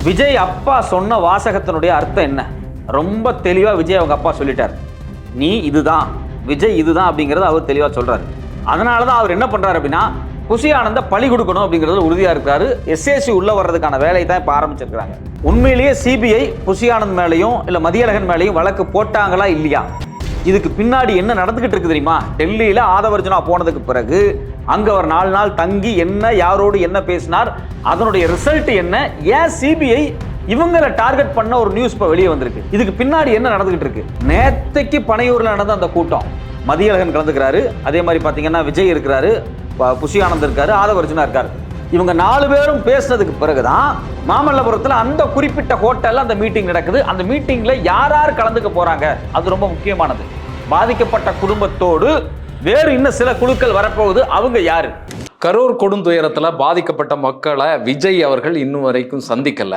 விஜய் அப்பா சொன்ன வாசகத்தினுடைய அர்த்தம் என்ன? ரொம்ப தெளிவா விஜய் அவங்க அப்பா சொல்லிட்டார். நீ இதுதான், விஜய் இதுதான் அப்படிங்கறத அவர் தெளிவா சொல்றாரு. அதனாலதான் அவர் என்ன பண்றாரு அப்படின்னா, புஷி ஆனந்த பழி கொடுக்கணும் அப்படிங்கிறது உறுதியா இருக்காரு. எஸ்ஏசி உள்ள வர்றதுக்கான வேலையை தான் இப்ப ஆரம்பிச்சிருக்காங்க. உண்மையிலேயே சிபிஐ புஷி ஆனந்த் மேலையும் இல்ல மதியழகன் மேலையும் வழக்கு போட்டாங்களா இல்லையா, இதுக்கு பின்னாடி என்ன நடந்துகிட்டு இருக்கு தெரியுமா? டெல்லியில ஆதவர்ஜுனா போனதுக்கு பிறகு அங்க ஒரு 4 நாள் தங்கி என்ன யாரோடு என்ன பேசினார், அதனுடைய ரிசல்ட் என்ன, ஏன் சிபிஐ இவங்களை டார்கெட் பண்ண ஒரு நியூஸ் இப்ப வெளியே வந்திருக்கு. இதுக்கு பின்னாடி என்ன நடந்துகிட்டு இருக்கு? நேத்தைக்கு பனையூர்ல நடந்த அந்த கூட்டம், மதியழகன் கலந்துக்கிறாரு, அதே மாதிரி பாத்தீங்கன்னா விஜய் இருக்கிறாரு, புஷி ஆனந்த் இருக்காரு, ஆதவர்ஜுனா இருக்காரு. இவங்க 4 பேரும் பேசினதுக்கு பிறகுதான் மாமல்லபுரத்தில் அந்த குறிப்பிட்ட ஹோட்டல்ல அந்த மீட்டிங் நடக்குது. அந்த மீட்டிங்ல யார் யார் கலந்துக்க போறாங்க, அது ரொம்ப முக்கியமானது. பாதிக்கப்பட்ட குடும்பத்தோடு வேறு இன்னும் சில குழுக்கள் வரப்போகுது, அவங்க யாரு? கரூர் கொடுந்துயரத்துல பாதிக்கப்பட்ட மக்களை விஜய் அவர்கள் இன்னும் வரைக்கும் சந்திக்கல.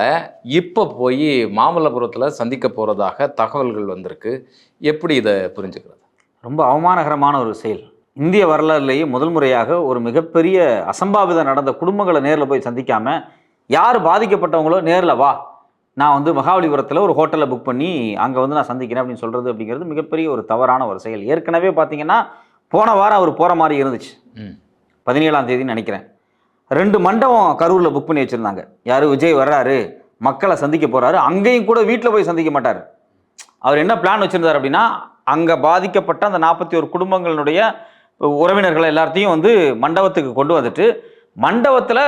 இப்ப போய் மாமல்லபுரத்துல சந்திக்க போறதாக தகவல்கள் வந்திருக்கு. எப்படி இதை புரிஞ்சுக்கிறது? ரொம்ப அவமானகரமான ஒரு செயல். இந்திய வரலாறுலேயே முதல் முறையாக ஒரு மிகப்பெரிய அசம்பாவிதம் நடந்த குடும்பங்களை நேரில் போய் சந்திக்காம, யார் பாதிக்கப்பட்டவங்களோ நேரில் வா, நான் வந்து மகாபலிபுரத்தில் ஒரு ஹோட்டலில் புக் பண்ணி அங்கே வந்து நான் சந்திக்கிறேன் அப்படின்னு சொல்கிறது அப்படிங்கிறது மிகப்பெரிய ஒரு தவறான ஒரு செயல். ஏற்கனவே பார்த்தீங்கன்னா போன வாரம் அவர் போகிற மாதிரி இருந்துச்சு. 17ஆம் தேதின்னு நினைக்கிறேன். 2 மண்டபம் கரூரில் புக் பண்ணி வச்சுருந்தாங்க. யார், விஜய் வர்றாரு, மக்களை சந்திக்க போகிறாரு, அங்கேயும் கூட வீட்டில் போய் சந்திக்க மாட்டார். அவர் என்ன பிளான் வச்சுருந்தார் அப்படின்னா, அங்கே பாதிக்கப்பட்ட அந்த 41 குடும்பங்களுடைய உறவினர்களை எல்லாத்தையும் வந்து மண்டபத்துக்கு கொண்டு வந்துட்டு மண்டபத்தில்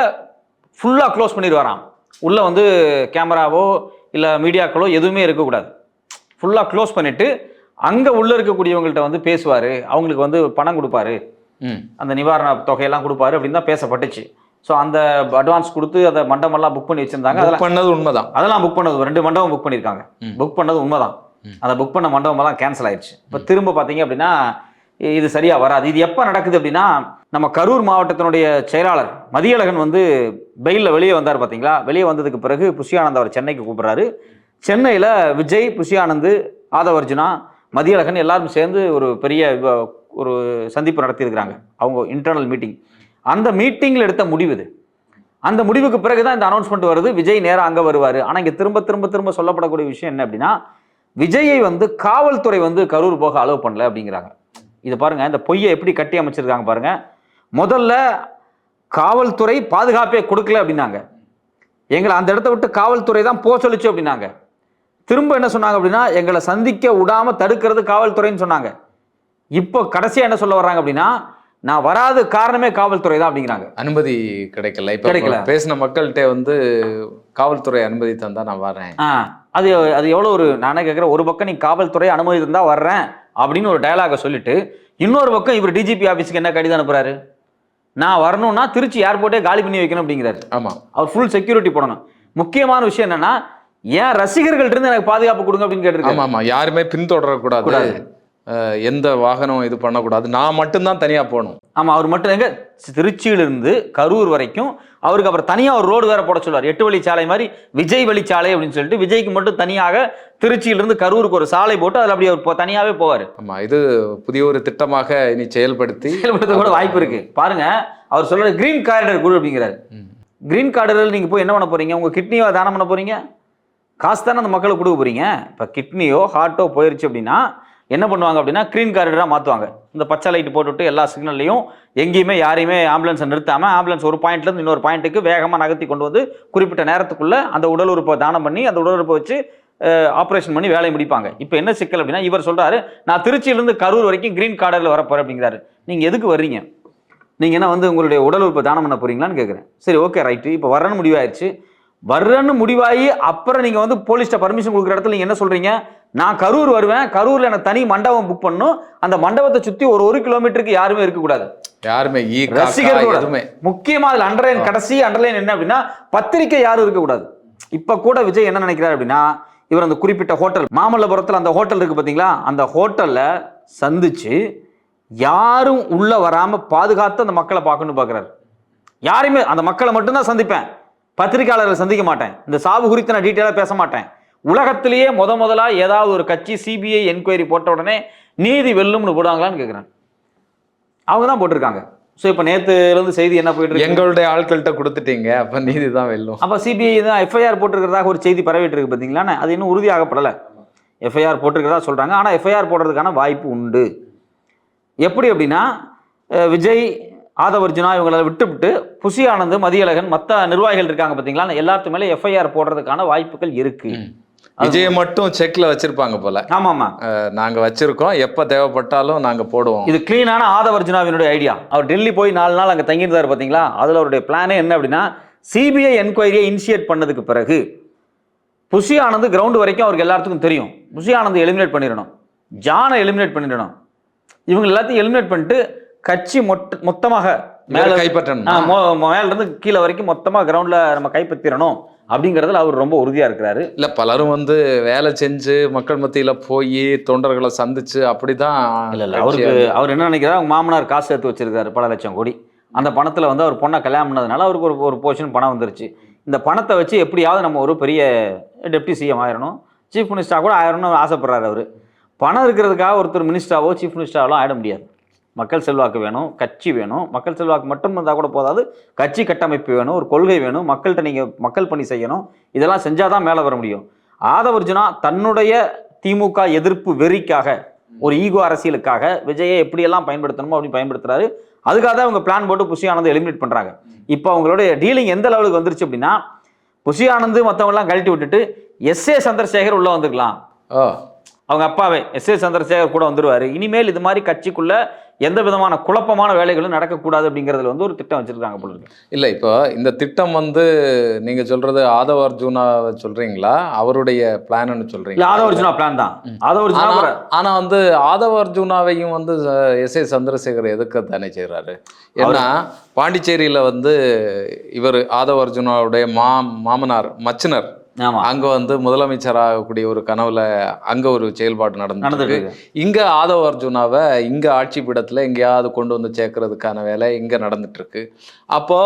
ஃபுல்லாக க்ளோஸ் பண்ணிடுவாராம். உள்ளே வந்து கேமராவோ இல்லை மீடியாக்களோ எதுவுமே இருக்கக்கூடாது. ஃபுல்லாக க்ளோஸ் பண்ணிவிட்டு அங்கே உள்ளே இருக்கக்கூடியவங்கள்ட்ட வந்து பேசுவார், அவங்களுக்கு வந்து பணம் கொடுப்பாரு, அந்த நிவாரண தொகையெல்லாம் கொடுப்பாரு அப்படின்னு தான் பேசப்பட்டுச்சு. ஸோ அந்த அட்வான்ஸ் கொடுத்து அந்த மண்டபம்லாம் புக் பண்ணி வச்சுருந்தாங்க. அதெல்லாம் பண்ணது உண்மைதான். அதெல்லாம் புக் பண்ணது 2 மண்டபம் புக் பண்ணியிருக்காங்க. புக் பண்ணது உண்மைதான். அந்த புக் பண்ண மண்டபமெல்லாம் கேன்சல் ஆயிடுச்சு. இப்போ திரும்ப பார்த்தீங்க அப்படின்னா இது சரியா வராது. இது எப்போ நடக்குது அப்படின்னா, நம்ம கரூர் மாவட்டத்தினுடைய செயலாளர் மதியழகன் வந்து பெயிலில் வெளியே வந்தார் பார்த்தீங்களா. வெளியே வந்ததுக்கு பிறகு புஷி ஆனந்த் அவர் சென்னைக்கு கூப்பிட்றாரு. சென்னையில் விஜய், புஷி ஆனந்த், ஆதவர்ஜுனா, மதியழகன் எல்லாரும் சேர்ந்து ஒரு பெரிய ஒரு சந்திப்பு நடத்தியிருக்கிறாங்க. அவங்க இன்டர்னல் மீட்டிங். அந்த மீட்டிங்கில் எடுத்த முடிவு இது. அந்த முடிவுக்கு பிறகு தான் இந்த அனௌன்ஸ்மெண்ட் வருது, விஜய் நேராக அங்கே வருவார். ஆனால் இங்கே திரும்ப திரும்ப திரும்ப சொல்லப்படக்கூடிய விஷயம் என்ன அப்படின்னா, விஜயை வந்து காவல்துறை வந்து கரூர் போக அலோவ் பண்ணல அப்படிங்கிறாங்க. இது பாருங்க, இந்த பொய்யை எப்படி கட்டி அமைச்சிருக்காங்க பாருங்க. முதல்ல காவல்துறை பாதுகாப்பே கொடுக்கல அப்படின்னாங்க. எங்களை அந்த இடத்த விட்டு காவல்துறை தான் போக சொல்லிச்சு அப்படின்னாங்க. திரும்ப என்ன சொன்னாங்க அப்படின்னா, எங்களை சந்திக்க விடாம தடுக்கிறது காவல்துறைன்னு சொன்னாங்க. இப்போ கடைசியா என்ன சொல்ல வர்றாங்க அப்படின்னா, நான் வராத காரணமே காவல்துறை தான் அப்படிங்கிறாங்க. அனுமதி கிடைக்கல. இப்ப பேசின மக்கள்கிட்ட வந்து காவல்துறை அனுமதி தந்தா நான் வர்றேன். அது அது எவ்வளோ ஒரு, நானே கேட்குறேன், ஒரு பக்கம் நீ காவல்துறை அனுமதி தந்தா வர்றேன் அப்படின்னு ஒரு டயலாக சொல்லிட்டு, இன்னொரு பக்கம் இவர் டிஜிபி ஆஃபீஸுக்கு என்ன கடிதம் அனுப்புறாரு, நான் வரணும்னா திருச்சி ஏர்போர்ட்டே காலி பண்ணி வைக்கணும் அப்படிங்கிறாரு. ஆமா, அவர் ஃபுல் செக்யூரிட்டி போடணும். முக்கியமான விஷயம் என்னன்னா, ஏன் ரசிகர்கள் இருந்து எனக்கு பாதுகாப்பு கொடுங்க அப்படின்னு கேட்டிருக்காரு. ஆமா, யாருமே பின்தொடரக்கூடாது, எந்த வாகனம் இது பண்ணக்கூடாது, நான் மட்டும்தான் தனியா போகணும். ஆமா, அவர் மட்டும் எங்க, திருச்சியிலிருந்து கரூர் வரைக்கும் அவருக்கு அப்புறம் தனியா ஒரு ரோடு வேற போட சொல்லுவார். 8 வழிச்சாலை மாதிரி விஜய் வழிச்சாலை அப்படின்னு சொல்லிட்டு விஜய்க்கு மட்டும் தனியாக திருச்சியிலிருந்து கரூருக்கு ஒரு சாலை போட்டு அதில் அப்படி அவர் தனியாவே போவார். ஆமா, இது புதிய ஒரு திட்டமாக இனி செயல்படுத்த கூட வாய்ப்பு இருக்கு. பாருங்க, அவர் சொல்ற கிரீன் காரிடர் குழு அப்படிங்கிறாரு. கிரீன் காரிடரில் நீங்க போய் என்ன பண்ண போறீங்க? உங்க கிட்னியோ தானம் பண்ண போறீங்க, காசு தானே அந்த மக்களுக்கு கொடுக்க போறீங்க. இப்ப கிட்னியோ ஹார்ட்டோ போயிருச்சு அப்படின்னா என்ன பண்ணுவாங்க அப்படின்னா, கிரீன் காரிடராக மாற்றுவாங்க. இந்த பச்சை லைட் போட்டுவிட்டு எல்லா சிக்னல்லையும் எங்கேயுமே யாரையுமே ஆம்புலன்ஸை நிறுத்தாமல் ஆம்புலன்ஸ் ஒரு பாயிண்ட்லேருந்து இன்னொரு பாயிண்ட்டுக்கு வேகமாக நகர்த்தி கொண்டு வந்து குறிப்பிட்ட நேரத்துக்குள்ளே அந்த உடல் உறுப்பை தானம் பண்ணி அந்த உடல் உறுப்பை வச்சு ஆப்ரேஷன் பண்ணி வேலையை முடிப்பாங்க. இப்போ என்ன சிக்கல் அப்படின்னா, இவர் சொல்கிறாரு, நான் திருச்சியிலேருந்து கரூர் வரைக்கும் கிரீன் கார்டரில் வரப்போகிறேன் அப்படிங்கிறாரு. நீங்கள் எதுக்கு வர்றீங்க? நீங்கள் என்ன வந்து உங்களுடைய உடல் உறுப்பை தானம் பண்ண போகிறீங்களான்னு கேட்குறேன். சரி, ஓகே, ரைட்டு. இப்போ வர்றன்னு முடிவாயிடுச்சு. வர்றன்னு முடிவாகி அப்புறம் நீங்கள் வந்து போலீஸ்ட்ட பர்மிஷன் கொடுக்குற இடத்துல நீங்கள் என்ன சொல்கிறீங்க, நான் கரூர் வருவேன், கரூரில் எனக்கு தனி மண்டபம் புக் பண்ணணும், அந்த மண்டபத்தை சுற்றி ஒரு 1 கிலோமீட்டருக்கு யாருமே இருக்கக்கூடாது, யாருமே ரசிகர்கள். முக்கியமா அதுல அண்டர்லைன், கடைசி அண்டர்லைன் என்ன அப்படின்னா, பத்திரிக்கை யாரும் இருக்கக்கூடாது. இப்ப கூட விஜய் என்ன நினைக்கிறார் அப்படின்னா, இவர் அந்த குறிப்பிட்ட ஹோட்டல் மாமல்லபுரத்தில் அந்த ஹோட்டல் இருக்கு பார்த்தீங்களா, அந்த ஹோட்டல்ல சந்திச்சு யாரும் உள்ள வராம பாதுகாத்து அந்த மக்களை பார்க்கணும்னு பார்க்குறாரு. யாருமே, அந்த மக்களை மட்டும்தான் சந்திப்பேன், பத்திரிகையாளர்களை சந்திக்க மாட்டேன், இந்த சாவு குறித்து நான் டீட்டெயிலாக பேச மாட்டேன். உலகத்திலேயே முதலா ஏதாவது ஒரு கட்சி சிபிஐ என்கொயரி போட்ட உடனே நீதி வெல்லும்னு போடுவாங்களான்னு கேட்குறேன். அவங்க தான் போட்டிருக்காங்க. ஸோ இப்போ நேற்றுலேருந்து செய்தி என்ன போயிட்டு இருக்கு? எங்களுடைய ஆட்கள்கிட்ட கொடுத்துட்டீங்க, அப்போ நீதி தான் வெல்லும். அப்போ சிபிஐ தான் எஃப்ஐஆர் போட்டிருக்கிறதாக ஒரு செய்தி பரவிட்டு இருக்கு பார்த்தீங்களா? அது இன்னும் உறுதியாகப்படலை. எஃப்ஐஆர் போட்டிருக்கிறதா சொல்கிறாங்க. ஆனால் எஃப்ஐஆர் போடுறதுக்கான வாய்ப்பு உண்டு. எப்படி அப்படின்னா, விஜய், ஆதவர்ஜுனா இவங்களை விட்டுவிட்டு புசி ஆனந்த், மதியழகன், மற்ற நிர்வாகிகள் இருக்காங்க பார்த்தீங்களா, எல்லாத்து மேலே எஃப்ஐஆர் போடுறதுக்கான வாய்ப்புகள் இருக்கு. விஜய மட்டும் செக்ல வச்சிருப்பாங்க போல. ஆமாமா, நாங்க வச்சிருக்கோம், எப்ப தேவைப்பட்டாலும் நாங்க போடுவோம். இது கிளீனான ஆதவர்ஜுனாவினுடைய ஐடியா. அவர் டெல்லி போய் 4 நாள் அங்கே தங்கியிருந்தார் பார்த்தீங்களா, அதில் அவருடைய பிளானே என்ன அப்படின்னா, சிபிஐ என்கொயரியை இனிஷியேட் பண்ணதுக்கு பிறகு புசி ஆனந்த் கிரவுண்ட் வரைக்கும் அவருக்கு எல்லாத்துக்கும் தெரியும். புசி ஆனந்த் எலிமினேட் பண்ணிடணும், ஜானை எலிமினேட் பண்ணிடணும். இவங்க எல்லாத்தையும் எலிமினேட் பண்ணிட்டு கட்சி மொத்தமாக மேலே கைப்பற்றணும், மேல இருந்து கீழே வரைக்கும் மொத்தமாக கிரவுண்ட்ல நம்ம கைப்பற்றிடணும் அப்படிங்கிறதுல அவர் ரொம்ப உறுதியா இருக்கிறாரு. இல்ல பலரும் வந்து வேலை செஞ்சு மக்கள் மத்தியில போய் தொண்டர்களை சந்திச்சு அப்படிதான். இல்ல அவருக்கு அவர் என்ன நினைக்கிறார், அவங்க மாமனார் காசு சேர்த்து வச்சிருக்காரு பல லட்சம் கோடி. அந்த பணத்துல வந்து அவர் பொண்ணை கல்யாணம் பண்ணதுனால அவருக்கு ஒரு போர்ஷன் பணம் வந்துருச்சு. இந்த பணத்தை வச்சு எப்படியாவது நம்ம ஒரு பெரிய டெப்டி சிஎம் ஆயிரணும், சீஃப் மினிஸ்டராக கூட ஆயிரணும்னு ஆசைப்படுறாரு அவர். பணம் இருக்கிறதுக்காக ஒருத்தர் மினிஸ்டராவோ சீஃப் மினிஸ்டராவோ ஆயிட முடியாது. மக்கள் செல்வாக்கு வேணும், கட்சி வேணும். மக்கள் செல்வாக்கு மட்டும் இருந்தால் கூட போதாது, கட்சி கட்டமைப்பு வேணும், ஒரு கொள்கை வேணும், மக்கள்கிட்ட நீங்கள் மக்கள் பணி செய்யணும். இதெல்லாம் செஞ்சால் தான் மேலே வர முடியும். ஆதவர்ஜுனா தன்னுடைய திமுக எதிர்ப்பு வெறிக்காக, ஒரு ஈகோ அரசியலுக்காக விஜயை எப்படியெல்லாம் பயன்படுத்தணுமோ அப்படி பயன்படுத்துறாரு. அதுக்காக தான் அவங்க பிளான் போட்டு புசி ஆனந்த் எலிமினேட் பண்ணுறாங்க. இப்போ அவங்களுடைய டீலிங் எந்த லெவலுக்கு வந்துருச்சு அப்படின்னா, புசி ஆனந்த் மற்றவங்களாம் கழட்டி விட்டுட்டு எஸ்ஏ சந்திரசேகர் உள்ளே வந்துருக்கலாம். அவங்க அப்பாவே எஸ்ஏ சந்திரசேகர் கூட வந்துருவாரு. இனிமேல் இது மாதிரி கட்சிக்குள்ள எந்த விதமான குழப்பமான வேலைகளும் நடக்கக்கூடாது அப்படிங்கிறதுல வந்து ஒரு திட்டம் வச்சிருக்காங்க போல இருக்கு. இல்லை, இப்போ இந்த திட்டம் வந்து நீங்க சொல்றது ஆதவர்ஜுனா சொல்றீங்களா, அவருடைய பிளான்னு சொல்றீங்களா? ஆதவர்ஜுனா பிளான் தான். ஆதவர்ஜுனா ஆனா வந்து ஆதவர்ஜுனாவையும் வந்து எஸ்ஏ சந்திரசேகர் எதுக்க தானே செய்யறாரு. ஏன்னா பாண்டிச்சேரியில வந்து இவர் ஆதவர்ஜுனாவுடைய மாமனார் மச்சினர் அங்க வந்து முதலமைச்சர் ஆகக்கூடிய ஒரு கனவுல அங்க ஒரு செயல்பாடு நடந்துருக்கு. இங்க ஆதவர்ஜுனாவை இங்க ஆட்சி பீடத்துல எங்கேயாவது கொண்டு வந்து சேர்க்கறதுக்கான வேலை இங்க நடந்துட்டு இருக்கு. அப்போ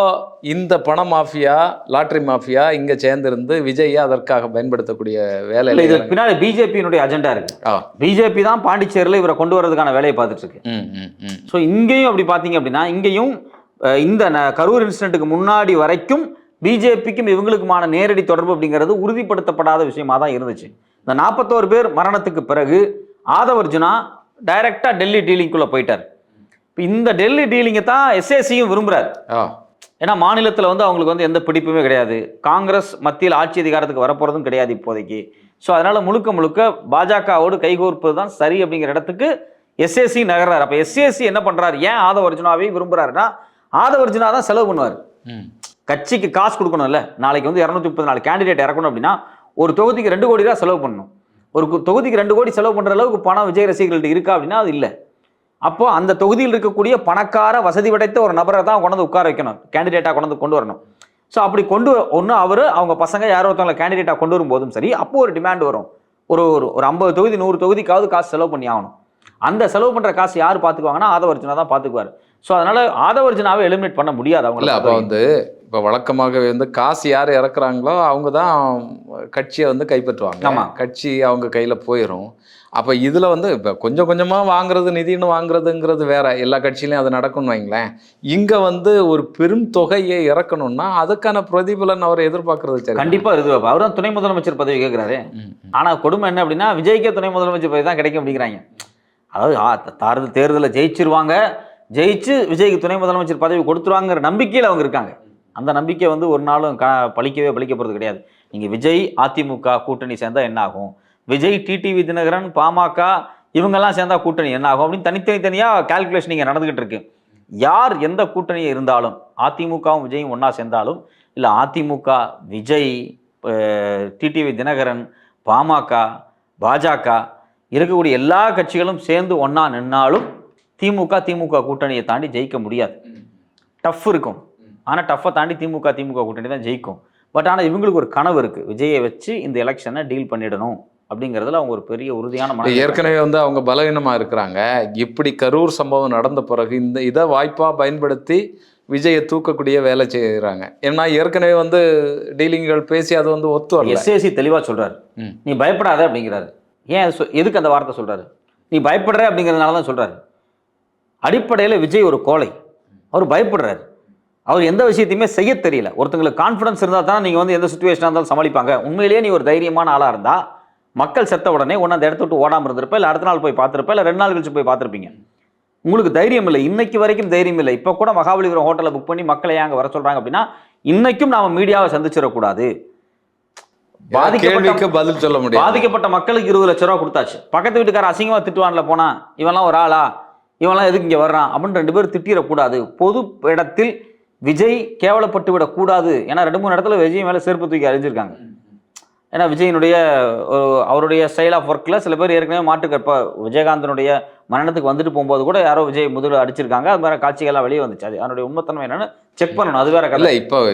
இந்த பண மாஃபியா, லாட்டரி மாஃபியா இங்க சேர்ந்திருந்து விஜய் அதற்காக பயன்படுத்தக்கூடிய வேலை. இது பின்னாடி பிஜேபியினுடைய அஜெண்டா இருக்கு. பிஜேபி தான் பாண்டிச்சேரியில இவரை கொண்டு வரதுக்கான வேலையை பார்த்துட்டு இருக்கு. ஸோ இங்கேயும் அப்படி பாத்தீங்க அப்படின்னா, இங்கேயும் இந்த கரூர் இன்சிடென்ட்டுக்கு முன்னாடி வரைக்கும் பிஜேபிக்கும் இவங்களுக்குமான நேரடி தொடர்பு அப்படிங்கிறது உறுதிப்படுத்தப்படாத விஷயமா தான் இருந்துச்சு. இந்த 41 பேர் மரணத்துக்கு பிறகு ஆதவர்ஜுனா டைரக்டா டெல்லி டீலிங்குள்ள போயிட்டார். இப்போ இந்த டெல்லி டீலிங்கை தான் எஸ்ஏசியும் விரும்புறாரு. ஏன்னா மாநிலத்தில் வந்து அவங்களுக்கு வந்து எந்த பிடிப்புமே கிடையாது. காங்கிரஸ் மத்தியில் ஆட்சி அதிகாரத்துக்கு வரப்போறதும் கிடையாது இப்போதைக்கு. ஸோ அதனால முழுக்க பாஜகவோடு கைகோர்ப்பது தான் சரி அப்படிங்கிற இடத்துக்கு எஸ்ஏசி நகர்றாரு. அப்போ எஸ்ஏசி என்ன பண்றாரு, ஏன் ஆதவர்ஜுனாவே விரும்புறாருன்னா, ஆதவர்ஜுனா தான் செலவு பண்ணுவார். கட்சிக்கு காசு கொடுக்கணும்ல. நாளைக்கு வந்து 234 கேண்டிடேட் இறக்கணும் அப்படின்னா ஒரு தொகுதிக்கு 2 கோடி ரூபா செலவு பண்ணணும். ஒரு தொகுதிக்கு 2 கோடி செலவு பண்ற அளவுக்கு பணம் விஜய் ரசிகர்கள்ட்ட இருக்கா அப்படின்னா அது இல்லை. அப்போ அந்த தொகுதியில் இருக்கக்கூடிய பணக்கார வசதி படைத்த ஒரு நபரை தான் கொண்டு உட்கார வைக்கணும், கேண்டிடேட்டாக கொண்டு வரணும். ஸோ அப்படி ஒன்று அவங்க பசங்க யாரோ ஒருத்தவங்களை கேண்டிடேட்டாக கொண்டு வரும்போதும் சரி, அப்போ ஒரு டிமாண்ட் வரும். ஒரு 50 தொகுதி 100 தொகுதிக்காவது காசு செலவு பண்ணி ஆகணும். அந்த செலவு பண்ற காசு யார் பார்த்துக்குவாங்கன்னா ஆதவர்ஜுனா தான் பார்த்துக்குவார். ஸோ அதனால ஆதவர்ஜுனாவை எலிமினேட் பண்ண முடியாது அவங்க. அப்போ வந்து இப்போ வழக்கமாகவே வந்து காசு யார் இறக்குறாங்களோ அவங்க தான் கட்சியை வந்து கைப்பற்றுவாங்க. ஆமாம், கட்சி அவங்க கையில் போயிடும். அப்போ இதில் வந்து இப்போ கொஞ்சம் கொஞ்சமாக வாங்குறது, நிதின்னு வாங்குறதுங்கிறது வேற, எல்லா கட்சியிலையும் அது நடக்கும்னு வைங்களேன். இங்கே வந்து ஒரு பெரும் தொகையை இறக்கணும்னா அதுக்கான பிரதிபலன் அவர் எதிர்பார்க்கறது கண்டிப்பாக எதிர்பார்ப்பு. அவர் தான் துணை முதலமைச்சர் பதவி கேட்குறாரு. ஆனால் கொடுமை என்ன அப்படின்னா, விஜய்க்கே துணை முதலமைச்சர் பதவி தான் கிடைக்கும் அப்படிங்கிறாங்க. அதாவது தேர்தலில் ஜெயிச்சிருவாங்க, ஜெயிச்சு விஜய்க்கு துணை முதலமைச்சர் பதவி கொடுத்துருவாங்கிற நம்பிக்கையில் அவங்க இருக்காங்க. அந்த நம்பிக்கை வந்து ஒரு நாளும் பழிக்க போகிறது கிடையாது. நீங்கள் விஜய் அதிமுக கூட்டணி சேர்ந்தால் என்ன ஆகும், விஜய் டிடிவி தினகரன் பாமக இவங்கெல்லாம் சேர்ந்தா கூட்டணி என்ன ஆகும் அப்படின்னு தனியாக கால்குலேஷன் இங்கே நடந்துகிட்டு இருக்கு. யார் எந்த கூட்டணியை இருந்தாலும், அதிமுகவும் விஜயும் ஒன்றா சேர்ந்தாலும், இல்லை அதிமுக விஜய் டிடிவி தினகரன் பாமக பாஜக இருக்கக்கூடிய எல்லா கட்சிகளும் சேர்ந்து ஒன்றா நின்னாலும் திமுக கூட்டணியை தாண்டி ஜெயிக்க முடியாது. டஃப் இருக்கும். ஆனால் டஃப்பை தாண்டி திமுக கூட்டணி தான் ஜெயிக்கும். பட் ஆனால் இவங்களுக்கு ஒரு கனவு இருக்குது, விஜயை வச்சு இந்த எலெக்ஷனை டீல் பண்ணிடணும் அப்படிங்கிறதுல அவங்க ஒரு பெரிய உறுதியான ஏற்கனவே வந்து அவங்க பலவீனமாக இருக்கிறாங்க. இப்படி கரூர் சம்பவம் நடந்த பிறகு இதை வாய்ப்பாக பயன்படுத்தி விஜயை தூக்கக்கூடிய வேலை செய்கிறாங்க. ஏன்னா ஏற்கனவே வந்து டீலிங்கள் பேசி அது வந்து ஒத்து வரல. எஸ்ஏசி தெளிவாக சொல்கிறாரு, நீ பயப்படாத அப்படிங்கிறாரு. ஏன் எதுக்கு அந்த வார்த்தை சொல்கிறாரு, நீ பயப்படுற அப்படிங்கிறதுனால தான் சொல்கிறாரு. அடிப்படையில் விஜய் ஒரு கோழை, அவர் பயப்படுறாரு. அவர் எந்த விஷயத்தையுமே செய்ய தெரியல. ஒருத்தங்களுக்கு கான்ஃபிடன்ஸ் இருந்தால் தான் நீங்கள் வந்து எந்த சுச்சுவேஷனாக இருந்தாலும் சமாளிப்பாங்க. உண்மையிலேயே நீ ஒரு தைரியமான ஆளாக இருந்தால் மக்கள் செத்த உடனே ஒன்று அந்த இடத்த விட்டு ஓடாமல் இருந்திருப்ப, இல்லை அடுத்த நாள் போய் பார்த்துருப்ப, இல்லை 2 நாள் கழிச்சு போய் பார்த்துருப்பீங்க. உங்களுக்கு தைரியம் இல்லை, இன்னைக்கு வரைக்கும் தைரியம் இல்லை. இப்போ கூட மகாபலிபுரம் ஹோட்டலில் புக் பண்ணி மக்களை ஏன் அங்கே வர சொல்கிறாங்க அப்படின்னா, இன்னைக்கும் நாம மீடியாவை சந்திச்சிடக்கூடாது. கேள்விக்கு பதில் சொல்ல முடியும். பாதிக்கப்பட்ட மக்களுக்கு 20 லட்சம் ரூபா கொடுத்தாச்சு. பக்கத்து வீட்டுக்கார அசிங்கமா திட்டுவான்ல போனா, இவன்லாம் ஒரு ஆளா, இவன்லாம் எதுக்கு இங்க வர்றான் அப்படின்னு 2 பேரும் திட்டிடக்கூடாது. பொது இடத்தில் விஜய் கேவலப்பட்டு விடக்கூடாது. ஏன்னா 2-3 இடத்துல விஜய் மேல செருப்பு தூக்கி அறிஞ்சிருக்காங்க. ஏன்னா விஜயனுடைய அவருடைய ஸ்டைல் ஆஃப் ஒர்க்கில் சில பேர் ஏற்கனவே மாட்டுக்கப்ப விஜயகாந்தனுடைய மரணத்துக்கு வந்துட்டு போகும்போது கூட யாரோ விஜய் முதல்ல அடிச்சிருக்காங்க. அது மாதிரி காட்சிகள்லாம் வெளியே வந்துச்சு. அது அதனுடைய உண்மைத்தன்மை என்னன்னு செக் பண்ணணும். அது வேற இல்லை.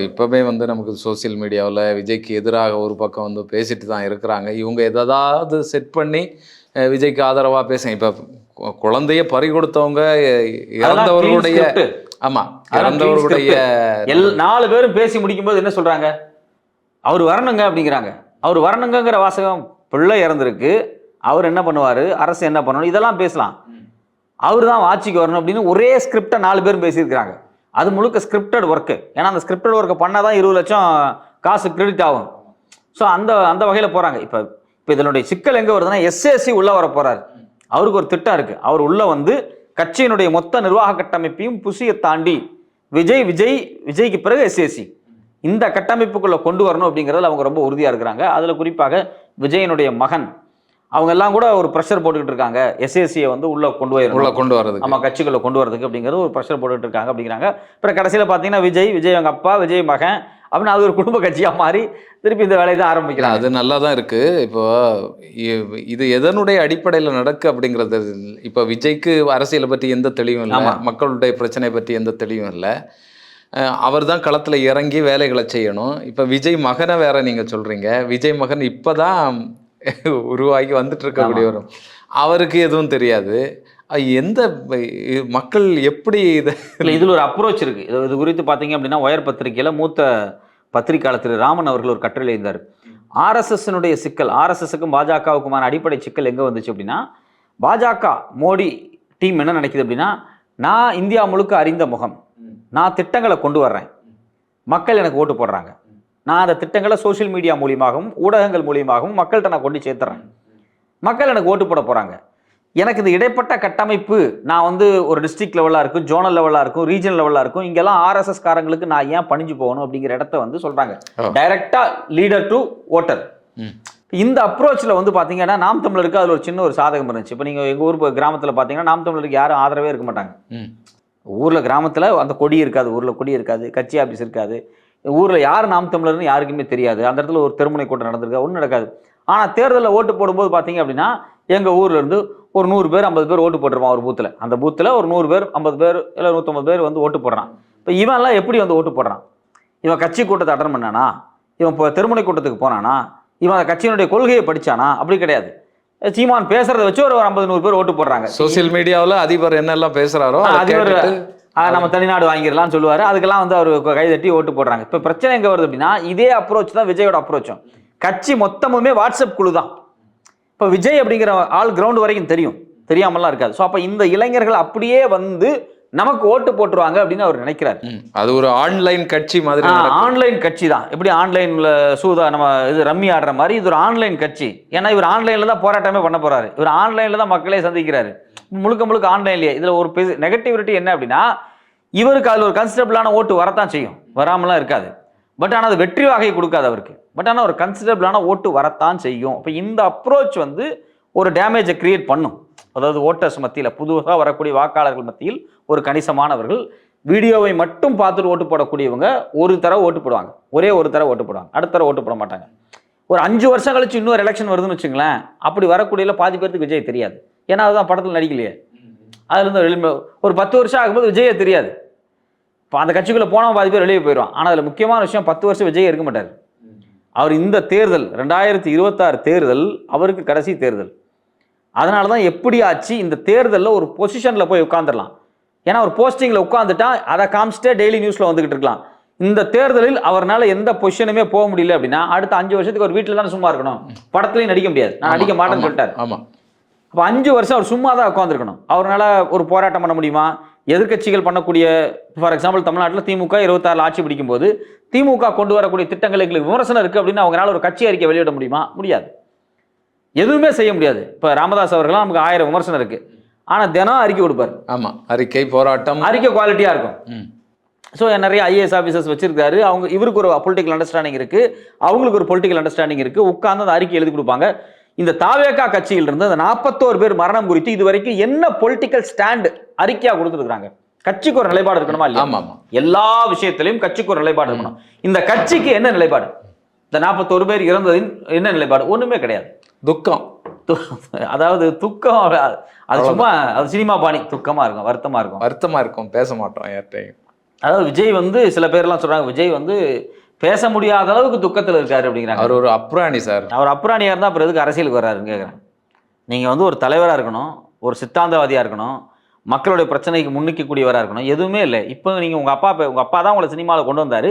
இப்போவே வந்து நமக்கு சோசியல் மீடியாவில் விஜய்க்கு எதிராக ஒரு பக்கம் வந்து பேசிட்டு தான் இருக்கிறாங்க. இவங்க எதாவது செட் பண்ணி விஜய்க்கு ஆதரவாக பேசுங்க. இப்போ குழந்தைய பறி கொடுத்தவங்க இறந்தவர்களுடைய இறந்தவர்களுடைய 4 பேரும் பேசி முடிக்கும்போது என்ன சொல்றாங்க? அவர் வரணுங்க அப்படிங்கிறாங்க. அவர் வரணுங்கிற வாசகம், பிள்ளை இறந்துருக்கு, அவர் என்ன பண்ணுவார், அரசு என்ன பண்ணணும், இதெல்லாம் பேசலாம். அவர் தான் ஆட்சிக்கு வரணும் அப்படின்னு ஒரே ஸ்கிரிப்டை 4 பேரும் பேசியிருக்கிறாங்க. அது முழுக்க ஸ்கிரிப்டட் ஒர்க்கு. ஏன்னா அந்த ஸ்கிரிப்டட் ஒர்க்கை பண்ணால் தான் 20 லட்சம் காசு கிரெடிட் ஆகும். ஸோ அந்த வகையில் போகிறாங்க. இப்போ இதனுடைய சிக்கல் எங்கே வருதுன்னா, எஸ்ஏசி உள்ளே வர போகிறார். அவருக்கு ஒரு திட்டம் இருக்குது. அவர் உள்ளே வந்து கட்சியினுடைய மொத்த நிர்வாக கட்டமைப்பையும் புசியை தாண்டி விஜய்க்கு பிறகு எஸ்ஏசி இந்த கட்டமைப்புக்குள்ளே கொண்டு வரணும் அப்படிங்கிறதுல அவங்க ரொம்ப உறுதியாக இருக்கிறாங்க. அதில் குறிப்பாக விஜயனுடைய மகன் அவங்க எல்லாம் கூட ஒரு ப்ரெஷர் போட்டுக்கிட்டு இருக்காங்க. எஸ்ஏசியை வந்து உள்ள கொண்டு வரது, நம்ம கட்சிக்குள்ள கொண்டு வரதுக்கு அப்படிங்கிறது ஒரு ப்ரெஷர் போட்டுக்கிட்டு இருக்காங்க அப்படிங்கிறாங்க. அப்புறம் கடைசியில் பார்த்தீங்கன்னா விஜய் அவங்க அப்பா, விஜய் மகன் அப்படின்னு அது ஒரு குடும்ப கட்சியாக மாறி திருப்பி இந்த வேலையை தான் ஆரம்பிக்கிறாங்க. அது நல்லா தான் இருக்கு. இப்போ இது எதனுடைய அடிப்படையில் நடக்கு அப்படிங்கிறது. இப்போ விஜய்க்கு அரசியலை பற்றி எந்த தெளிவும் இல்லை, மக்களுடைய பிரச்சனை பற்றி எந்த தெளிவும் இல்லை. அவர் தான் களத்தில் இறங்கி வேலைகளை செய்யணும். இப்போ விஜய் மகனை வேற நீங்கள் சொல்கிறீங்க. விஜய் மகன் இப்போ தான் உருவாகி வந்துட்டு இருக்கக்கூடியவர். அவருக்கு எதுவும் தெரியாது. எந்த மக்கள் எப்படி இதில் ஒரு அப்ரோச் இருக்குது. இது குறித்து பார்த்தீங்க அப்படின்னா, ஒயர் பத்திரிகையில் மூத்த பத்திரிகையாளர் திரு ராமன் அவர்கள் ஒரு கட்டுரை எழுந்தார். ஆர்எஸ்எஸ்னுடைய சிக்கல், ஆர்எஸ்எஸ்க்கும் பாஜகவுக்குமான அடிப்படை சிக்கல் எங்கே வந்துச்சு அப்படின்னா, பாஜக மோடி டீம் என்ன நினைக்குது அப்படின்னா, நான் இந்தியா முழுக்க அறிந்த முகம், நான் திட்டங்களை கொண்டு வர்றேன், மக்கள் எனக்கு ஓட்டு போடுறாங்க, நான் அந்த திட்டங்களை சோசியல் மீடியா மூலியமாகவும் ஊடகங்கள் மூலியமாகவும் மக்கள்கிட்ட நான் கொண்டு சேர்த்துறேன், மக்கள் எனக்கு ஓட்டு போட போகிறாங்க. எனக்கு இந்த இடைப்பட்ட கட்டமைப்பு, நான் வந்து ஒரு டிஸ்ட்ரிக்ட் லெவலாக இருக்கும், ஜோனல் லெவலாக இருக்கும், ரீஜனல் லெவலாக இருக்கும், இங்கெல்லாம் ஆர்எஸ்எஸ் காரங்களுக்கு நான் ஏன் பணிஞ்சு போகணும் அப்படிங்கிற இடத்த வந்து சொல்கிறாங்க. டைரக்டா லீடர் டு ஓட்டர். இந்த அப்ரோச்சில் வந்து பார்த்தீங்கன்னா நாம் தமிழருக்கு அதில் ஒரு சின்ன ஒரு சாதகம் இருந்துச்சு. இப்போ நீங்கள் எங்கள் ஊர் கிராமத்தில் பார்த்தீங்கன்னா நாம் தமிழருக்கு யாரும் ஆதரவே இருக்க மாட்டாங்க. ஊரில் கிராமத்தில் அந்த கொடி இருக்காது, ஊரில் கொடி இருக்காது, கட்சி ஆஃபீஸ் இருக்காது, ஊரில் யார் நாம் தமிழர்னு யாருக்குமே தெரியாது. அந்த இடத்துல ஒரு தெருமுனை கூட்டம் நடந்திருக்கா, ஒன்றும் நடக்காது. ஆனால் தேர்தலில் ஓட்டு போடும்போது பார்த்தீங்க அப்படின்னா, எங்கள் ஊர்லேருந்து ஒரு 100 பேர் 50 பேர் ஓட்டு போட்டுருவான் ஒரு பூத்தில். அந்த பூத்தில் ஒரு 100 பேர் 50 பேர் இல்லை 150 பேர் வந்து ஓட்டு போடுறான். இப்போ இவன்லாம் எப்படி வந்து ஓட்டு போடுறான்? இவன் கட்சி கூட்டத்தை அட்டன் பண்ணானா, இவன் இப்போ தெருமுனை கூட்டத்துக்கு போனானா, இவன் கட்சியினுடைய கொள்கையை படித்தானா? அப்படி கிடையாது. சீமான் பேசுறதை வச்சு ஒரு 50-100 பேர் ஓட்டு போடுறாங்க. சோசியல் மீடியாவில் அதிபர் என்னெல்லாம் பேசுகிறாரோ அதிபர் நம்ம தனிநாடு வாங்கிடலாம்னு சொல்லுவார். அதுக்கெல்லாம் வந்து அவர் கைதட்டி ஓட்டு போடுறாங்க. இப்போ பிரச்சனை எங்கே வருது அப்படின்னா, இதே அப்ரோச் தான் விஜயோட அப்ரோச்சும். கட்சி மொத்தமுமே வாட்ஸ்அப் குழு தான். இப்போ விஜய் அப்படிங்கிற ஆள் கிரவுண்ட் வரைக்கும் தெரியாமலாம் இருக்காது. ஸோ அப்போ இந்த இளைஞர்கள் அப்படியே வந்து நமக்கு ஓட்டு போட்டுருவாங்க அப்படின்னு அவர் நினைக்கிறார். அது ஒரு ஆன்லைன் கட்சி மாதிரி. ஆன்லைன் கட்சி தான். எப்படி ஆன்லைன்ல நம்ம இது ரம்மி ஆடுற மாதிரி இது ஒரு ஆன்லைன் கட்சி. ஏன்னா இவர் ஆன்லைன்ல தான் போராட்டமே பண்ண போறாரு. இவர் ஆன்லைன்ல தான் மக்களே சந்திக்கிறாரு. முழுக்க ஆன்லைன்லயே. இதுல ஒரு நெகட்டிவிட்டி என்ன அப்படின்னா, இவருக்கு அதுல ஒரு கன்சிடபிளான ஓட்டு வரத்தான் செய்யும், வராமலாம் இருக்காது. பட் ஆனால் அது வெற்றி வகை கொடுக்காது அவருக்கு. பட் ஆனால் ஒரு கன்சிடபிளான ஓட்டு வரத்தான் செய்யும். இப்போ இந்த அப்ரோச் வந்து ஒரு டேமேஜை கிரியேட் பண்ணும். அதாவது ஓட்டர்ஸ் மத்தியில், புதுவாக வரக்கூடிய வாக்காளர்கள் மத்தியில் ஒரு கணிசமானவர்கள் வீடியோவை மட்டும் பார்த்துட்டு ஓட்டு போடக்கூடியவங்க ஒரு தடவை ஓட்டு போடுவாங்க, ஒரே ஒரு தடவை ஓட்டு போடுவாங்க, அடுத்த தடவை ஓட்டு போட மாட்டாங்க. ஒரு 5 வருஷம் கழிச்சு இன்னொரு எலெக்ஷன் வருதுன்னு வச்சுங்களேன், அப்படி வரக்கூடியல பாதி பேருக்கு விஜய் தெரியாது. ஏன்னா அதுதான் படத்தில் நடிக்கலையே. அதுலேருந்து ஒரு 10 வருஷம் ஆகும்போது விஜயே தெரியாது. இப்போ அந்த கட்சிக்குள்ளே போனவன் பாதி பேர் வெளியே போயிடுவான். ஆனால் அதில் முக்கியமான விஷயம், 10 வருஷம் விஜய் இருக்க மாட்டார். அவர் இந்த தேர்தல் 2026 தேர்தல் அவருக்கு கடைசி தேர்தல். அதனால தான் எப்படி ஆச்சு, இந்த தேர்தலில் ஒரு பொசிஷனில் போய் உட்காந்துடலாம். ஏன்னா ஒரு போஸ்டிங்கில் உட்காந்துட்டா அதை காமிச்சிட்டே டெய்லி நியூஸில் வந்துகிட்டு இருக்கலாம். இந்த தேர்தலில் அவரால் எந்த பொசிஷனுமே போக முடியல அப்படின்னா, அடுத்த 5 வருஷத்துக்கு ஒரு வீட்டில் தானே சும்மா இருக்கணும். படத்துலையும் நடிக்க முடியாது, நான் நடிக்க மாட்டேன்னு சொல்லிட்டார். ஆமாம். அப்போ 5 வருஷம் அவர் சும்மா தான் உட்காந்துருக்கணும். அவரால் ஒரு போராட்டம் பண்ண முடியுமா? எதிர்க்கட்சிகள் பண்ணக்கூடிய, ஃபார் எக்ஸாம்பிள் தமிழ்நாட்டில் திமுக 26 ஆட்சி பிடிக்கும் போது திமுக கொண்டு வரக்கூடிய திட்டங்களுக்கு விமர்சனம் இருக்கு அப்படின்னு அவங்களால ஒரு கட்சி அறிக்கை வெளியிட முடியுமா? முடியாது. எதுவுமே செய்ய முடியாது. இப்போ ராமதாஸ் அவர்கள்லாம் நமக்கு 1000 விமர்சனம் இருக்கு, ஆனா தினம் அறிக்கை கொடுப்பாரு. ஆமா, அறிக்கை, போராட்டம், அறிக்கை குவாலிட்டியா இருக்கும். ஸோ நிறைய ஐஏஎஸ் ஆஃபீஸர்ஸ் வச்சிருக்காரு. இவருக்கு ஒரு பொலிட்டிக்கல் அண்டர்ஸ்டாண்டிங் இருக்கு, அவங்களுக்கு ஒரு பொலிட்டிக்கல் அண்டர்ஸ்டாண்டிங் இருக்கு. உட்கார்ந்து அந்த அறிக்கை எழுதி கொடுப்பாங்க. இந்த தாவேகா கட்சியில் இருந்து அந்த 41 பேர் மரணம் குறித்து இது வரைக்கும் என்ன பொலிட்டிக்கல் ஸ்டாண்ட் அறிக்கையா கொடுத்துருக்காங்க? கட்சிக்கு ஒரு நிலைப்பாடு இருக்கணுமா இல்லையா? எல்லா விஷயத்திலையும் கட்சிக்கு ஒரு நிலைப்பாடு இருக்கணும். இந்த கட்சிக்கு என்ன நிலைப்பாடு? இந்த 41 பேர் இறந்ததின் என்ன நிலைப்பாடு? ஒண்ணுமே கிடையாது. துக்கம். அதாவது துக்கம், அது சும்மா அது சினிமா பாணி. துக்கமா இருக்கும், வருத்தமா இருக்கும், பேச மாட்டோம் யார்ட்டையும். அதாவது விஜய் வந்து சில பேர்லாம் சொல்றாங்க, விஜய் வந்து பேச முடியாத அளவுக்கு துக்கத்தில் இருக்காரு அப்படிங்கிறாங்க. அவர் ஒரு அப்ராணி சார். அவர் அப்ராணியா இருந்தா அப்புறம் எதுக்கு அரசியலுக்கு வர்றாருன்னு கேட்குறேன். நீங்க வந்து ஒரு தலைவராக இருக்கணும், ஒரு சித்தாந்தவாதியா இருக்கணும், மக்களுடைய பிரச்சனைக்கு முன்னிக்கக்கூடியவராக இருக்கணும். எதுவுமே இல்லை. இப்போ நீங்க உங்க அப்பா தான் உங்களை சினிமாவில் கொண்டு வந்தாரு.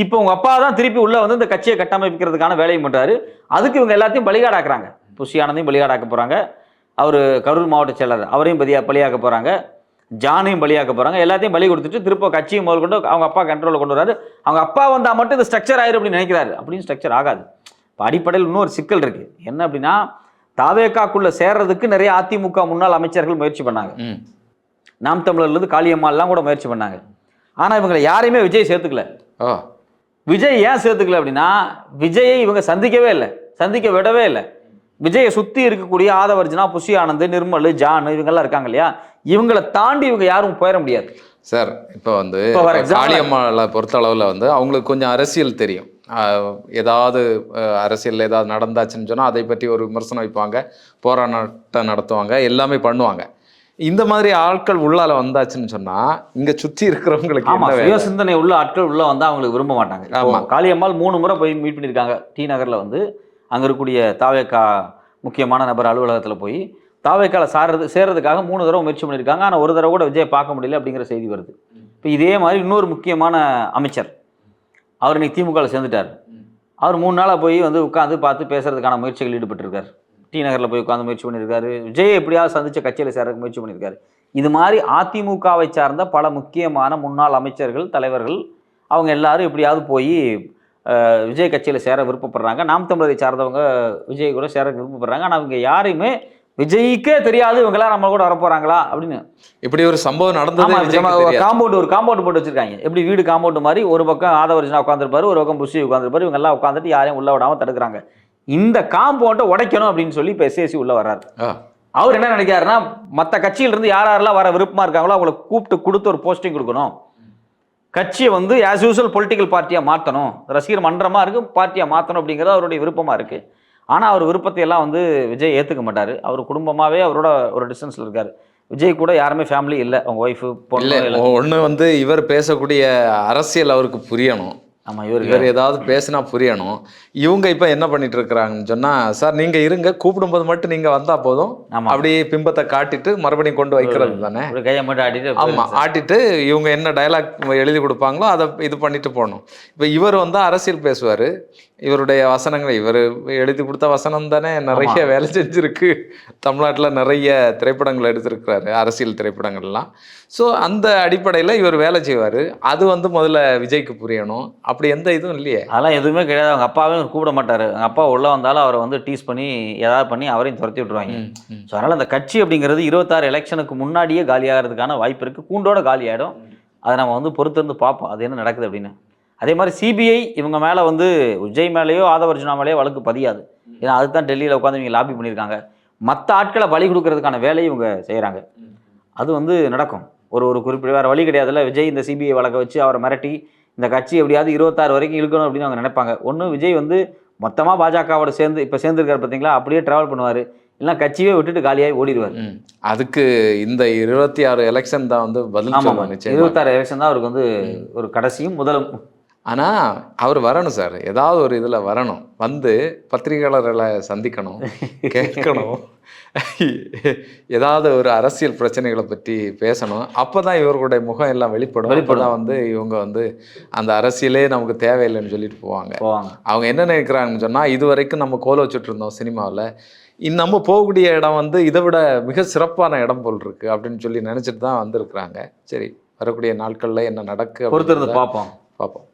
இப்போ உங்க அப்பா தான் திருப்பி உள்ள வந்து இந்த கட்சியை கட்டமைக்கிறதுக்கான வேலையும் பண்றாரு. அதுக்கு இவங்க எல்லாத்தையும் பலிகாடாக்குறாங்க. புஷி ஆனந்தையும் பலிகாடாக்க போறாங்க. அவர் கரூர் மாவட்ட செயலர் அவரையும் பலியாக்க போறாங்க. ஜானையும் பலியாக்க போறாங்க. எல்லாத்தையும் பலி கொடுத்துட்டு திருப்ப கட்சியை முதல் கொண்டு அவங்க அப்பா கண்ட்ரோலில் கொண்டு வராரு. அவங்க அப்பா வந்தா மட்டும் இந்த ஸ்ட்ரக்சர் ஆயிரும் அப்படின்னு நினைக்கிறாரு. அப்படின்னு ஸ்ட்ரக்சர் ஆகாது. இப்போ அடிப்படையில் இன்னொரு சிக்கல் இருக்கு. என்ன அப்படின்னா, தாவேகாக்குள்ள சேர்றதுக்கு நிறைய அதிமுக முன்னாள் அமைச்சர்கள் முயற்சி பண்ணாங்க. நாம் தமிழர்லேருந்து காளியம்மாலாம் கூட முயற்சி பண்ணாங்க. ஆனா இவங்களை யாரையுமே விஜய் சேர்த்துக்கல. விஜய் ஏன் சேர்த்துக்கல அப்படின்னா, விஜயை இவங்க சந்திக்கவே இல்லை, சந்திக்க விடவே இல்லை. விஜயை சுற்றி இருக்கக்கூடிய ஆதவர்ஜுனா, புஷி ஆனந்த், நிர்மல், ஜான் இவங்கெல்லாம் இருக்காங்க இல்லையா, இவங்களை தாண்டி இவங்க யாரும் போயிட முடியாது சார். இப்போ வந்து காளியம்மாவை பொறுத்த அளவில் வந்து அவங்களுக்கு கொஞ்சம் அரசியல் தெரியும். ஏதாவது அரசியல் ஏதாவது நடந்தாச்சுன்னு சொன்னால் அதை பற்றி ஒரு விமர்சனம் வைப்பாங்க, போராட்டம் நடத்துவாங்க, எல்லாமே பண்ணுவாங்க. இந்த மாதிரி ஆட்கள் உள்ளால வந்தாச்சுன்னு சொன்னா இங்க சுற்றி இருக்கிறவங்களுக்கு சுய சிந்தனை உள்ள ஆட்கள் உள்ள வந்து அவங்களுக்கு விரும்ப மாட்டாங்க. ஆமா, காளியம்மாள் 3 முறை போய் மீட் பண்ணியிருக்காங்க டி நகர்ல. வந்து அங்கே இருக்கக்கூடிய தாவேகா முக்கியமான நபர் அலுவலகத்தில் போய் தாவேக்கால சேர்றதுக்காக 3 தடவை முயற்சி பண்ணியிருக்காங்க. ஆனால் ஒரு தடவை கூட விஜய் பார்க்க முடியல அப்படிங்கிற செய்தி வருது. இப்போ இதே மாதிரி இன்னொரு முக்கியமான அமைச்சர் அவர் இன்னைக்கு திமுகவில் சேர்ந்துட்டார். அவர் 3 நாளாக போய் வந்து உட்காந்து பார்த்து பேசுறதுக்கான முயற்சிகள் ஈடுபட்டிருக்காரு. டி நகரில் போய் உட்காந்து முயற்சி பண்ணியிருக்காரு. விஜய் எப்படியாவது சந்திச்ச கட்சியில் சேர்றதுக்கு முயற்சி பண்ணியிருக்காரு. இது மாதிரி அதிமுகவை சார்ந்த பல முக்கியமான முன்னாள் அமைச்சர்கள், தலைவர்கள் அவங்க எல்லாரும் எப்படியாவது போய் விஜய் கட்சியில் சேர விருப்பப்படுறாங்க. நாம் தமிழரை சார்ந்தவங்க விஜய் கூட சேர விருப்பப்படுறாங்க. ஆனால் அவங்க யாரையுமே விஜய்க்கே தெரியாது இவங்கெல்லாம் நம்ம கூட வரப்போறாங்களா அப்படின்னு. இப்படி ஒரு சம்பவம் நடந்தது. ஒரு காம்பவுண்ட் போட்டு வச்சிருக்காங்க. எப்படி வீடு காம்பவுண்ட் மாதிரி, ஒரு பக்கம் ஆதவர்ஜுனா உட்காந்துருப்பாரு, ஒரு பக்கம் புஷி உட்காந்துருப்பாரு. இவங்க எல்லாம் உட்காந்துட்டு யாரையும் உள்ள விடாம தடுக்கிறாங்க. இந்த காம்பவுண்டை உடைக்கணும் அப்படின்னு சொல்லி இப்போ எஸ்ஏசி உள்ள வர்றாரு. அவர் என்ன நினைக்கிறாருன்னா, மற்ற கட்சியிலிருந்து யாரெல்லாம் வர விருப்பமா இருக்காங்களோ அவங்களை கூப்பிட்டு கொடுத்து ஒரு போஸ்டிங் கொடுக்கணும், கட்சியை வந்து ஆஸ் யூஸ்வல் பொலிட்டிக்கல் பார்ட்டியாக மாற்றணும், ரசிகர் மன்றமாக இருக்கு பார்ட்டியாக மாற்றணும் அப்படிங்கிறது அவருடைய விருப்பமாக இருக்குது. ஆனால் அவர் விருப்பத்தை எல்லாம் வந்து விஜய் ஏற்றுக்க மாட்டார். அவர் குடும்பமாகவே அவரோட ஒரு டிஸ்டன்ஸில் இருக்கார். விஜய் கூட யாருமே ஃபேமிலி இல்லை, அவங்க ஒய்ஃபு பொண்ணு. ஒன்று வந்து இவர் பேசக்கூடிய அரசியல் அவருக்கு புரியணும். ஆமாம், இவர் ஏதாவது பேசினா புரியணும். இவங்க இப்போ என்ன பண்ணிட்டு இருக்கிறாங்கன்னு சொன்னால், சார் நீங்கள் இருங்க, கூப்பிடும்போது மட்டும் நீங்கள் வந்தால் போதும், அப்படியே பிம்பத்தை காட்டிட்டு மறுபடியும் கொண்டு வைக்கிறது தானே. கையை மட்டும் ஆட்டிட்டு, ஆமாம், ஆட்டிட்டு இவங்க என்ன டயலாக் எழுதி கொடுப்பாங்களோ அதை இது பண்ணிட்டு போகணும். இப்போ இவர் வந்து அரசியல் பேசுவார். இவருடைய வசனங்களை இவர் எழுதி கொடுத்த வசனம் தானே நிறைய வேலை செஞ்சுருக்கு. தமிழ்நாட்டில் நிறைய திரைப்படங்கள் எடுத்திருக்கிறாரு, அரசியல் திரைப்படங்கள்லாம். ஸோ அந்த அடிப்படையில் இவர் வேலை செய்வார். அது வந்து முதல்ல விஜய்க்கு புரியணும். அப்படி எந்த இதுவும் இல்லையே, அதெல்லாம் எதுவுமே கிடையாது. அவங்க அப்பாவே கூப்பிட மாட்டார். அவங்க அப்பா உள்ளே வந்தாலும் அவரை வந்து டீஸ் பண்ணி ஏதாவது பண்ணி அவரையும் துரத்தி விட்டுருவாங்க. ஸோ அதனால் அந்த கட்சி அப்படிங்கிறது 26 எலெக்ஷனுக்கு முன்னாடியே காலியாகிறதுக்கான வாய்ப்பு இருக்குது. கூண்டோட காலி ஆகிடும். அதை நம்ம வந்து பொறுத்திருந்து பார்ப்போம் அது என்ன நடக்குது அப்படின்னு. அதே மாதிரி சிபிஐ இவங்க மேலே வந்து விஜய் மேலேயோ ஆதவர்ஜுனா மேலேயோ வழக்கு பதியாது. ஏன்னா அதுதான் டெல்லியில் உட்காந்து இவங்க லாபி பண்ணியிருக்காங்க. மற்ற ஆட்களை பலி கொடுக்கறதுக்கான வேலையை இவங்க செய்கிறாங்க. அது வந்து நடக்கும். ஒரு குறிப்பிட்ட வேறு வழி கிடையாதுல்ல. விஜய் இந்த சிபிஐ வழக்கை வச்சு அவரை மிரட்டி இந்த கட்சி எப்படியாவது 26 வரைக்கும் இழுக்கணும் அப்படின்னு அவங்க நினைப்பாங்க. ஒன்று விஜய் வந்து மொத்தமாக பாஜகவோட இப்போ சேர்ந்துருக்காரு பார்த்தீங்களா, அப்படியே ட்ராவல் பண்ணுவார். இல்லைனா கட்சியே விட்டுட்டு காலியாகி ஓடிடுவார். அதுக்கு இந்த 26 எலெக்ஷன் தான் வந்து பதில். 26 எலெக்ஷன் தான் அவருக்கு வந்து ஒரு கடைசியும் முதலும். ஆனால் அவர் வரணும் சார், ஏதாவது ஒரு இதில் வரணும், வந்து பத்திரிகையாளர்களை சந்திக்கணும், கேட்கணும், ஏதாவது ஒரு அரசியல் பிரச்சனைகளை பற்றி பேசணும். அப்போ தான் இவர்களுடைய முகம் எல்லாம் வெளிப்படும். வந்து இவங்க வந்து அந்த அரசியலே நமக்கு தேவையில்லைன்னு சொல்லிட்டு போவாங்க. அவங்க என்ன நினைக்கிறாங்கன்னு சொன்னால், இது வரைக்கும் நம்ம கோல வச்சுட்டு இருந்தோம் சினிமாவில், நம்ம போகக்கூடிய இடம் வந்து இதை விட மிக சிறப்பான இடம் போல் இருக்கு அப்படின்னு சொல்லி நினைச்சிட்டு தான் வந்திருக்கிறாங்க. சரி, வரக்கூடிய நாட்கள்ல என்ன நடக்கு பொறுத்திருந்து பார்ப்போம். பார்ப்போம்.